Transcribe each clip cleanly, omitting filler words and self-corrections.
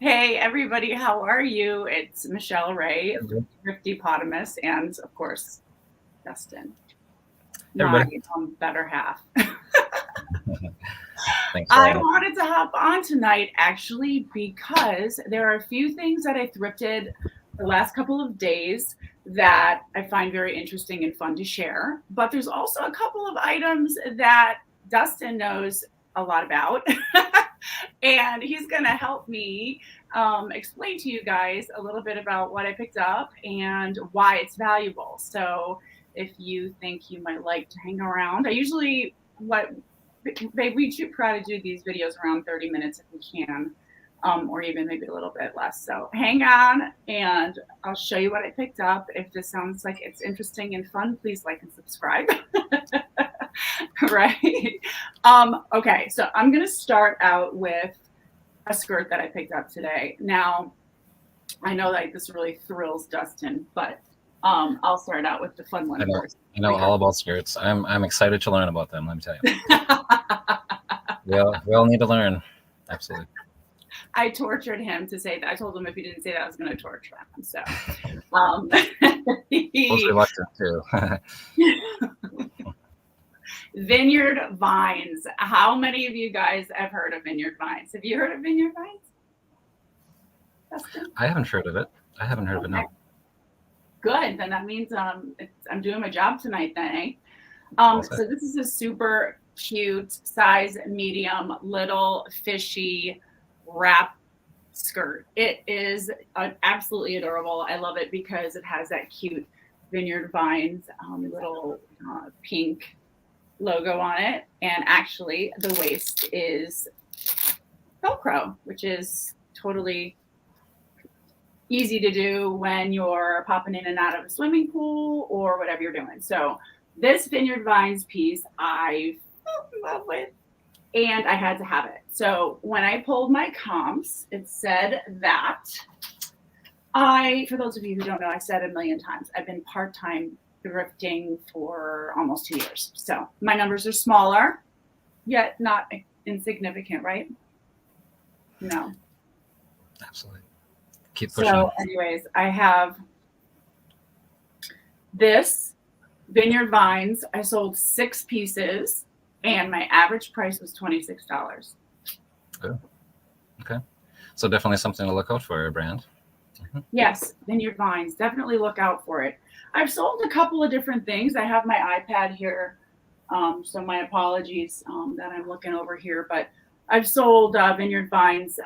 Hey, everybody, how are you? It's Michelle Ray, Hey, Thrifty Potamus, and of course, Dustin, my everybody. better half. Thanks for I having me. wanted to hop on tonight actually because there are a few things that I thrifted the last couple of days that I find very interesting and fun to share. But there's also a couple of items that Dustin knows a lot about. And he's going to help me explain to you guys a little bit about what I picked up and why it's valuable. So if you think you might like to hang around, I usually we try to do these videos around 30 minutes if we can, or even maybe a little bit less. So hang on and I'll show you what I picked up. If this sounds like it's interesting and fun, please like and subscribe. Right. Okay, so I'm going to start out with a skirt that I picked up today. Now, I know that this really thrills Dustin, but I'll start out with the fun I one know, first. I know all about skirts. I'm excited to learn about them. Let me tell you. We all need to learn. Absolutely. I tortured him to say that. I told him if he didn't say that, I was going to torture him. So, I was reluctant too. Vineyard Vines. How many of you guys have heard of Vineyard Vines? Have you heard of Vineyard Vines, Dustin? I haven't heard of it. I haven't heard of it. No. Good. Then that means I'm doing my job tonight. Then, eh? So this is a super cute size medium, little fishy wrap skirt. It is absolutely adorable. I love it because it has that cute Vineyard Vines little pink logo on it, and actually the waist is Velcro, which is totally easy to do when you're popping in and out of a swimming pool or whatever you're doing. So this Vineyard Vines piece I fell in love with, and I had to have it. So when I pulled my comps, it said that for those of you who don't know, I said a million times, I've been part-time thrifting for almost 2 years. So my numbers are smaller, yet not insignificant, right? No. Absolutely. Keep pushing. So anyways, I have this Vineyard Vines. I sold 6 pieces and my average price was $26. Good. Okay. So definitely something to look out for, a brand. Mm-hmm. Yes, Vineyard Vines. Definitely look out for it. I've sold a couple of different things. I have my iPad here, so my apologies that I'm looking over here. But I've sold Vineyard Vines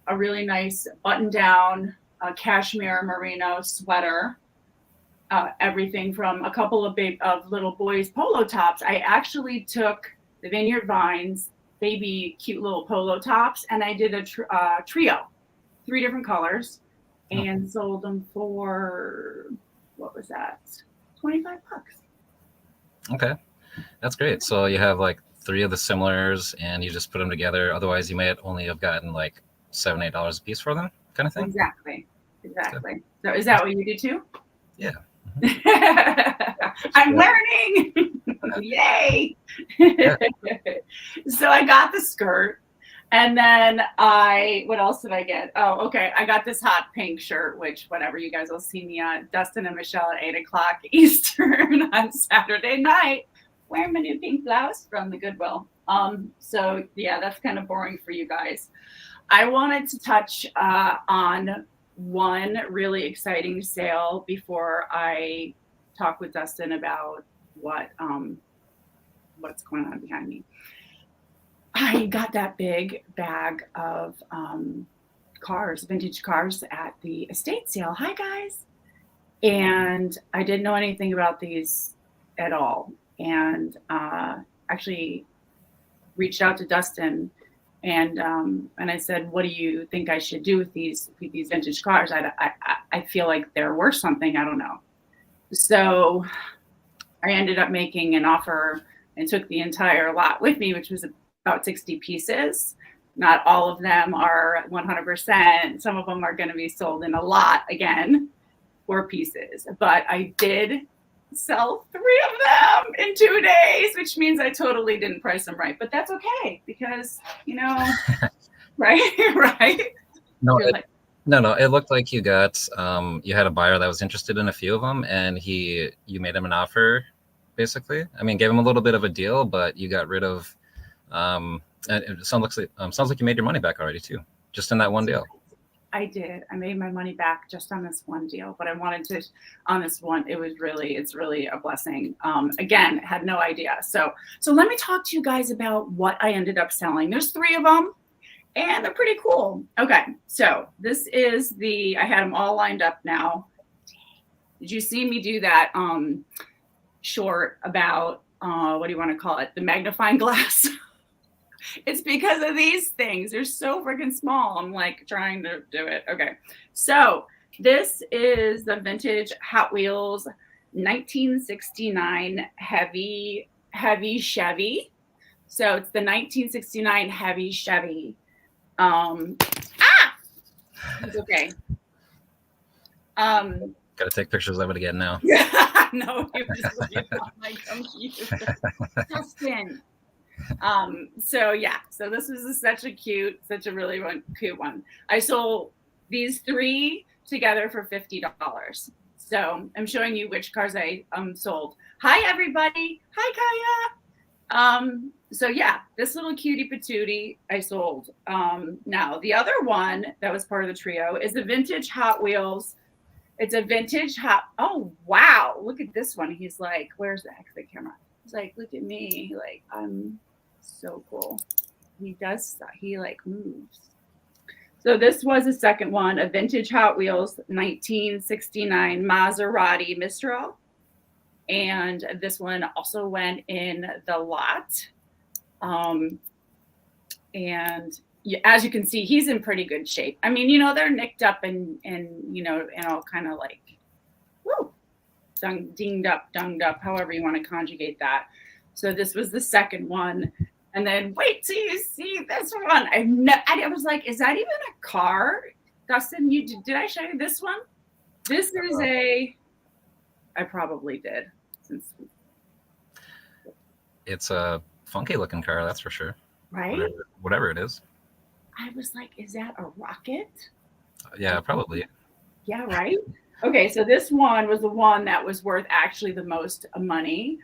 a really nice button-down cashmere merino sweater, everything from a couple of little boys' polo tops. I actually took the Vineyard Vines baby cute little polo tops, and I did a trio, 3 different colors, and sold them for, what was that? $25. Okay, that's great. So you have like 3 of the similars, and you just put them together. Otherwise, you might only have gotten like $7, $8 a piece for them, kind of thing. Exactly. So is that what you do too? Yeah. I'm learning. Yay. So I got the skirt. And then what else did I get? Oh, okay. I got this hot pink shirt, which whatever, you guys will see me on Dustin and Michelle at 8:00 Eastern on Saturday night, wearing my new pink blouse from the Goodwill. So yeah, that's kind of boring for you guys. I wanted to touch on one really exciting sale before I talk with Dustin about what's going on behind me. I got that big bag of vintage cars at the estate sale. Hi, guys. And I didn't know anything about these at all. And actually reached out to Dustin and I said, what do you think I should do with these vintage cars? I feel like they're worth something. I don't know. So I ended up making an offer and took the entire lot with me, which was about 60 pieces. Not all of them are 100%. Some of them are going to be sold in a lot again, 4 pieces. But I did sell 3 of them in 2 days, which means I totally didn't price them right. But that's okay because, right? No, You're like, no. It looked like you got you had a buyer that was interested in a few of them, and you made him an offer, basically. I mean, gave him a little bit of a deal, but you got rid of. And it sounds like you made your money back already too, just in that one deal. I did. I made my money back just on this one deal, but I wanted to on this one. It's really a blessing. Again, had no idea. So let me talk to you guys about what I ended up selling. There's 3 of them, and they're pretty cool. Okay, so this is I had them all lined up now. Did you see me do that short about what do you want to call it? The magnifying glass. It's because of these things. They're so freaking small. I'm like trying to do it. Okay. So this is the vintage Hot Wheels 1969 heavy Chevy. So it's the 1969 heavy Chevy. It's okay. Gotta take pictures of it again now. No, it was really on my computer. Dustin. So this was such a really cute one. I sold these 3 together for $50. So I'm showing you which cars I sold. Hi everybody. Hi Kaya. So yeah, this little cutie patootie I sold. Now the other one that was part of the trio is a vintage Hot Wheels. It's a vintage oh wow, look at this one. He's like, where's the heck the camera? He's like, look at me. Like, I'm so cool. He does stuff. He like moves. So this was the second one, a vintage Hot Wheels 1969 Maserati Mistral. And this one also went in the lot. And as you can see, he's in pretty good shape. I mean, they're nicked up and all kind of like, woo, dinged up, dunged up, however you want to conjugate that. So this was the second one. And then wait till you see this one. I was like, is that even a car? Dustin, did I show you this one? This is I probably did. It's a funky looking car, that's for sure. Right? Whatever it is. I was like, is that a rocket? Yeah, probably. Yeah, right? Okay, so this one was the one that was worth actually the most money.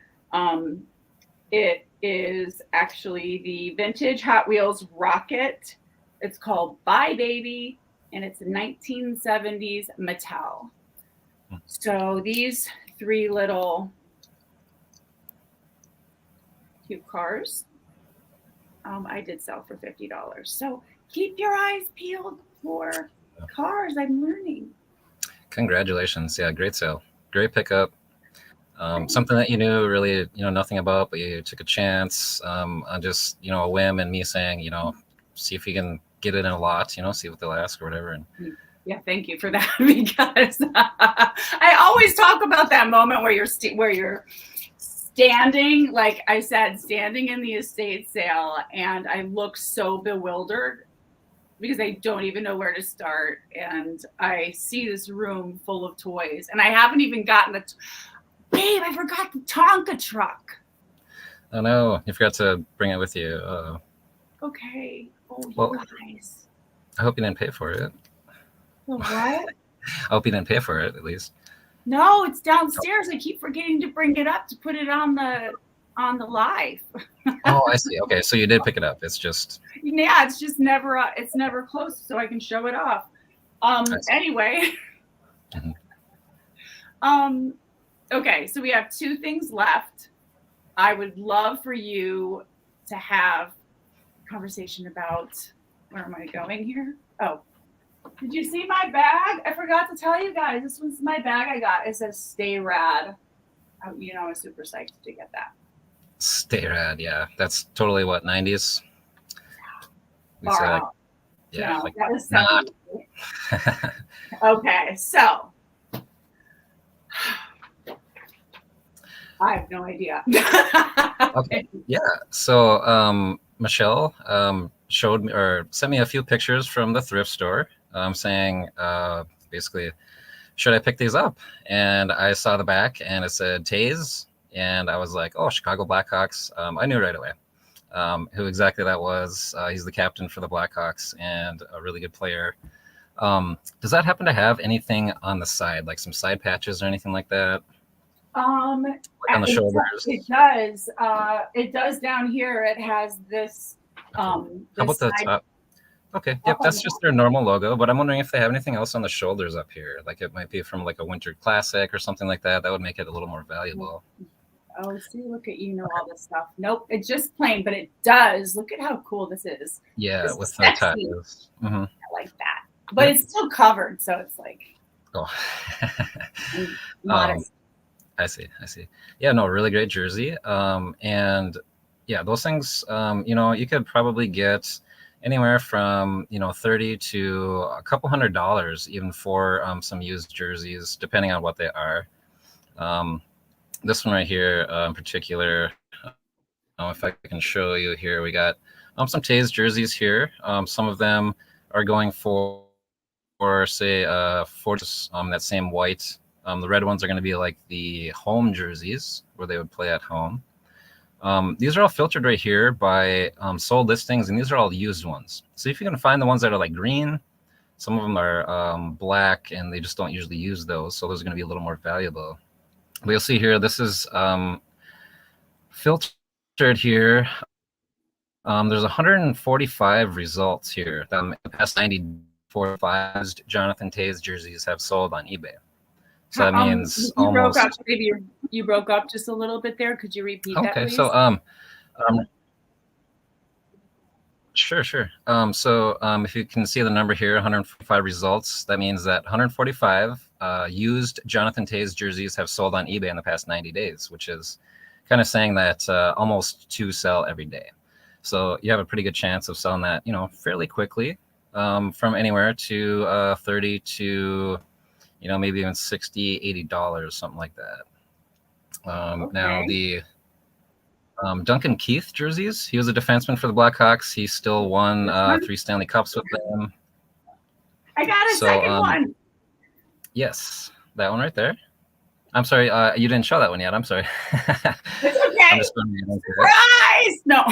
It is actually the vintage Hot Wheels Rocket. It's called Bye Baby, and it's a 1970s Mattel. So these 3 little cute cars, I did sell for $50. So keep your eyes peeled for cars. I'm learning. Congratulations. Yeah, great sale. Great pickup. Something that you knew really, nothing about, but you took a chance on just, a whim, and me saying, see if you can get it in a lot, see what they'll ask or whatever. And yeah, thank you for that, because I always talk about that moment where you're standing, like I said, standing in the estate sale, and I look so bewildered because I don't even know where to start. And I see this room full of toys, and I haven't even gotten babe, I forgot the Tonka truck. Oh no, you forgot to bring it with you. Okay. Oh, well, you guys. I hope you didn't pay for it. What? I hope you didn't pay for it, at least. No, it's downstairs. I keep forgetting to bring it up to put it on the live. Oh, I see. Okay, so you did pick it up. It's just it's just never close, so I can show it off. Anyway. Mm-hmm. Okay, so we have 2 things left. I would love for you to have a conversation about, where am I going here? Oh, did you see my bag? I forgot to tell you guys. This was my bag I got. It says Stay Rad. I was super psyched to get that. Stay Rad, yeah. That's totally what, 90s? Yeah, no, like that was not. Okay, so I have no idea. Okay. Yeah. So Michelle showed me or sent me a few pictures from the thrift store saying basically, should I pick these up? And I saw the back and it said Taze. And I was like, oh, Chicago Blackhawks. I knew right away who exactly that was. He's the captain for the Blackhawks and a really good player. Does that happen to have anything on the side, like some side patches or anything like that? Um, Like on the it shoulders? does. It does down here. It has this Okay. How this about the side top? Okay, up yep, on the that's just their normal logo, but I'm wondering if they have anything else on the shoulders up here. Like it might be from like a winter classic or something like that. That would make it a little more back. valuable. Oh, see, look at you know all this stuff. Nope, it's just plain, but it does. Look at how cool this is. Yeah, This with is the sexy. ties. Mm-hmm. I like that. But Yep. it's still covered, so it's like Oh. um, modest. I see. I see. Yeah, no, really great jersey. And yeah, those things, you could probably get anywhere from, 30 to a couple $100 even for some used jerseys, depending on what they are. Um, this one right here in particular, if I can show you here, we got some Tays jerseys here. Some of them are going for say, for just that same white. The red ones are going to be like the home jerseys where they would play at home. These are all filtered right here by sold listings, and these are all used ones. So if you can find the ones that are like green, some of them are black, and they just don't usually use those. So those are going to be a little more valuable. But you'll see here, this is filtered here. There's 145 results here. The past 94 Jonathan Tays jerseys have sold on eBay. So that means You broke up. almost. Maybe you broke up just a little bit there. Could you repeat that, Okay, please? so sure, sure. If you can see the number here, 145 results, that means that 145 used Jonathan Tays jerseys have sold on eBay in the past 90 days, which is kind of saying that almost two sell every day. So you have a pretty good chance of selling that, fairly quickly, from anywhere to 30 to, maybe even 60, $80, something like that. Now Okay. the Duncan Keith jerseys. He was a defenseman for the Blackhawks. He still won This one. 3 Stanley Cups with them. I got a So second one. yes, that one right there. I'm sorry, you didn't show that one yet. I'm sorry. It's okay. I'm just going to Surprise! No.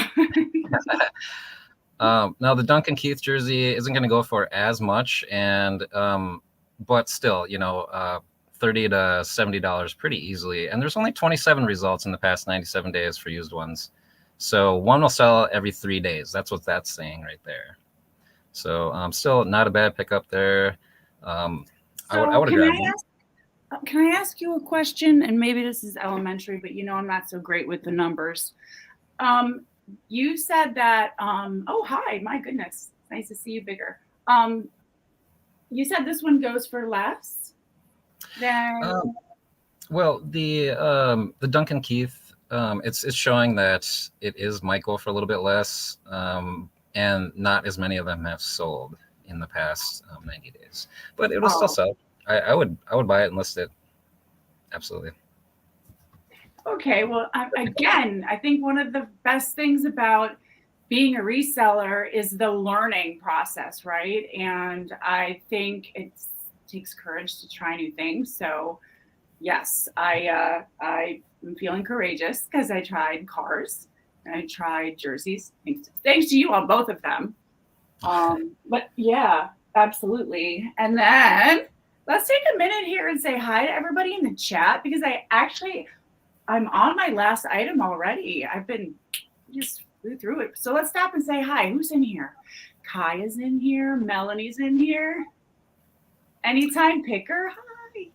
Now the Duncan Keith jersey isn't going to go for as much, and but still, $30 to $70 pretty easily. And there's only 27 results in the past 97 days for used ones. So one will sell every 3 days. That's what that's saying right there. So still not a bad pickup there. I would have grabbed one. Can I ask you a question? And maybe this is elementary, but I'm not so great with the numbers. You said that, oh, hi, my goodness. Nice to see you bigger. You said this one goes for less than. Well, the Duncan Keith, it's showing that it might go for a little bit less, and not as many of them have sold in the past 90 days. But it'll still sell. I would buy it and list it. Absolutely. Okay, well, again, I think one of the best things about being a reseller is the learning process, right? And I think it takes courage to try new things. So, yes, I am feeling courageous because I tried cars and I tried jerseys. Thanks to you on both of them. But yeah, absolutely. And then let's take a minute here and say hi to everybody in the chat because I'm on my last item already. I've been just flew through it. So let's stop and say hi. Who's in here? Kai is in here. Melanie's in here. Anytime picker. Hi.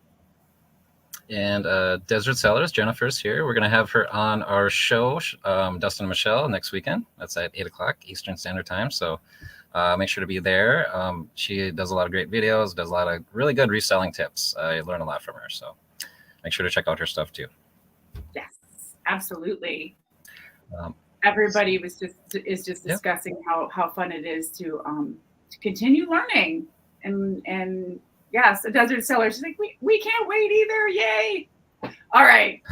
And Desert Sellers, Jennifer's here. We're going to have her on our show, Dustin and Michelle, next weekend. That's at 8 o'clock Eastern Standard Time. So make sure to be there. She does a lot of great videos, does a lot of really good reselling tips. I learn a lot from her. So make sure to check out her stuff too. Yes, absolutely. Everybody is just discussing how fun it is to continue learning, and yes, a Desert Seller. She's like, we can't wait either. Yay! All right,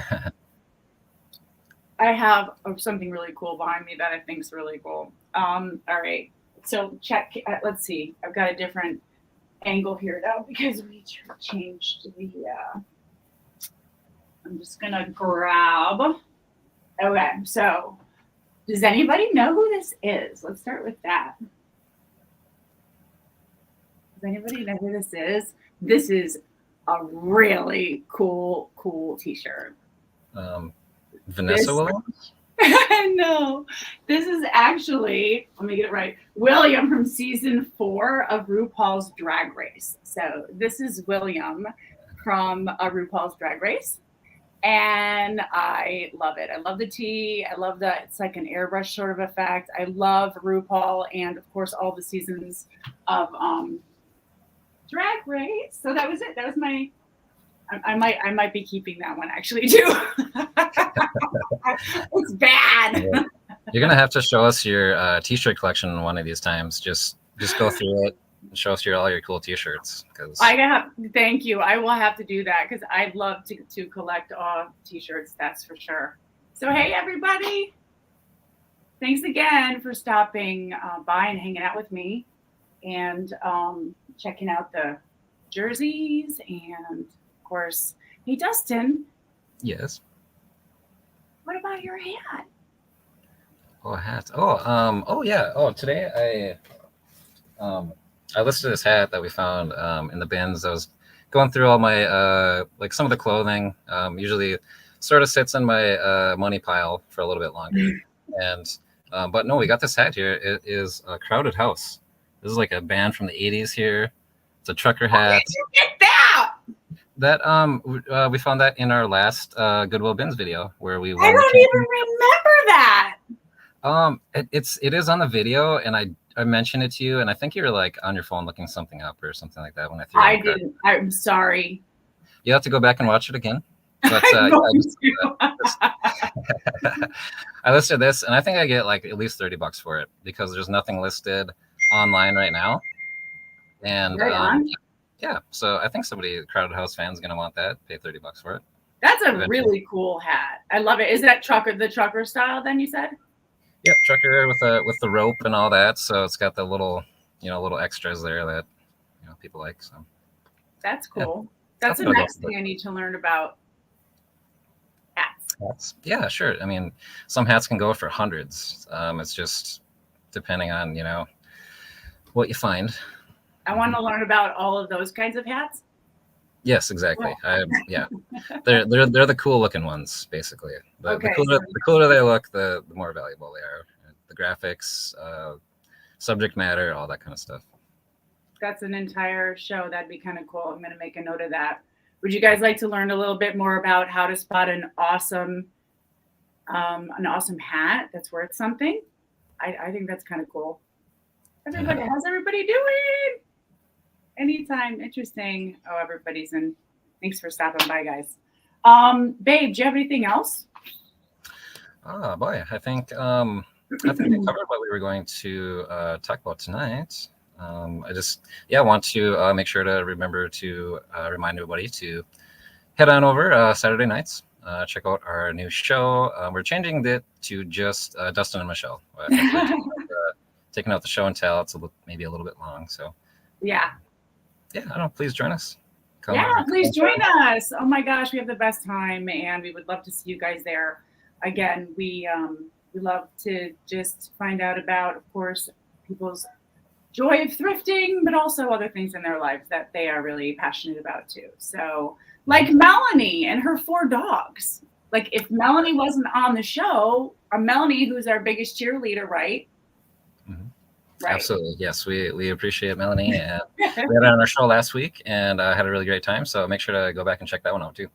I have something really cool behind me that I think is really cool. All right, so check. Let's see. I've got a different angle here now because we changed the. I'm just gonna grab. Okay, so does anybody know who this is? Let's start with that. Does anybody know who this is? This is a really cool t-shirt. Vanessa This Williams? no, this is actually, let me get it right, William from season 4 of RuPaul's Drag Race. So this is William from RuPaul's Drag Race. And I love it. I love the tee. I love that it's like an airbrush sort of effect. I love RuPaul and of course all the seasons of Drag Race. So that was it. That was my I might be keeping that one actually too. It's bad. Yeah. You're gonna have to show us your t-shirt collection one of these times. Just go through it and show us all your cool t-shirts. Thank you. I will have to do that because I'd love to collect all t-shirts. That's for sure. So hey everybody, thanks again for stopping by and hanging out with me, and checking out the jerseys, and of course, hey Dustin. Yes. What about your hat? Oh, hats. Oh yeah. Oh, today I listed this hat that we found in the bins. I was going through all my like some of the clothing. Usually sort of sits in my money pile for a little bit longer. And but no, we got this hat here. It is a Crowded House. This is like a band from the 80s here. It's a trucker hat. Where did you get that? That we found that in our last Goodwill Bins video where we I don't even remember that. It is on the video, and I mentioned it to you, and I think you were like on your phone looking something up or something like that when I threw it. I didn't. I'm sorry. You have to go back and watch it again. But I listed this, and I think I get like at least $30 for it because there's nothing listed online right now. And yeah, so I think somebody, Crowded House fans, gonna want that. Pay $30 for it. That's a really cool hat. I love it. Is that the trucker style? Then you said. Yep, trucker with the rope and all that. So it's got the little little extras there that people like. So that's cool. Yeah. That's the next thing I need to learn about. Hats. Yeah, sure. I mean, some hats can go for hundreds. It's just depending on what you find. I want to learn about all of those kinds of hats. Yes, exactly. Yeah, they're the cool looking ones, basically. The cooler they look, the more valuable they are. The graphics, subject matter, all that kind of stuff. That's an entire show. That'd be kind of cool. I'm going to make a note of that. Would you guys like to learn a little bit more about how to spot an awesome hat that's worth something? I think that's kind of cool. Everybody, how's everybody doing? Anytime. Interesting. Oh, everybody's in. Thanks for stopping by, guys. Babe, do you have anything else? Oh boy, I think we covered what we were going to talk about tonight. I just want to make sure to remember to remind everybody to head on over Saturday nights. Check out our new show. We're changing it to just Dustin and Michelle. Taking out the show and tell. It's maybe a little bit long. So yeah, I don't know. Please join us. Please join us. Oh my gosh, we have the best time, and we would love to see you guys there. Again, we love to just find out about, of course, people's joy of thrifting, but also other things in their lives that they are really passionate about too. So, like Melanie and her 4 dogs. Like if Melanie wasn't on the show, Melanie, who's our biggest cheerleader, right? Right. Absolutely. Yes, we appreciate Melanie. And we had her on our show last week and had a really great time. So make sure to go back and check that one out too.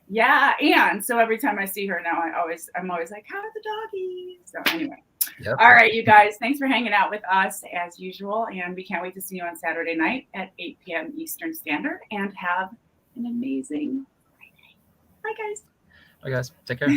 Yeah, and so every time I see her now, I'm always like, how are the doggies? So anyway. Yep. All right, you guys, thanks for hanging out with us as usual. And we can't wait to see you on Saturday night at 8 p.m. Eastern Standard, and have an amazing Friday. Bye, guys. Bye, guys. Take care.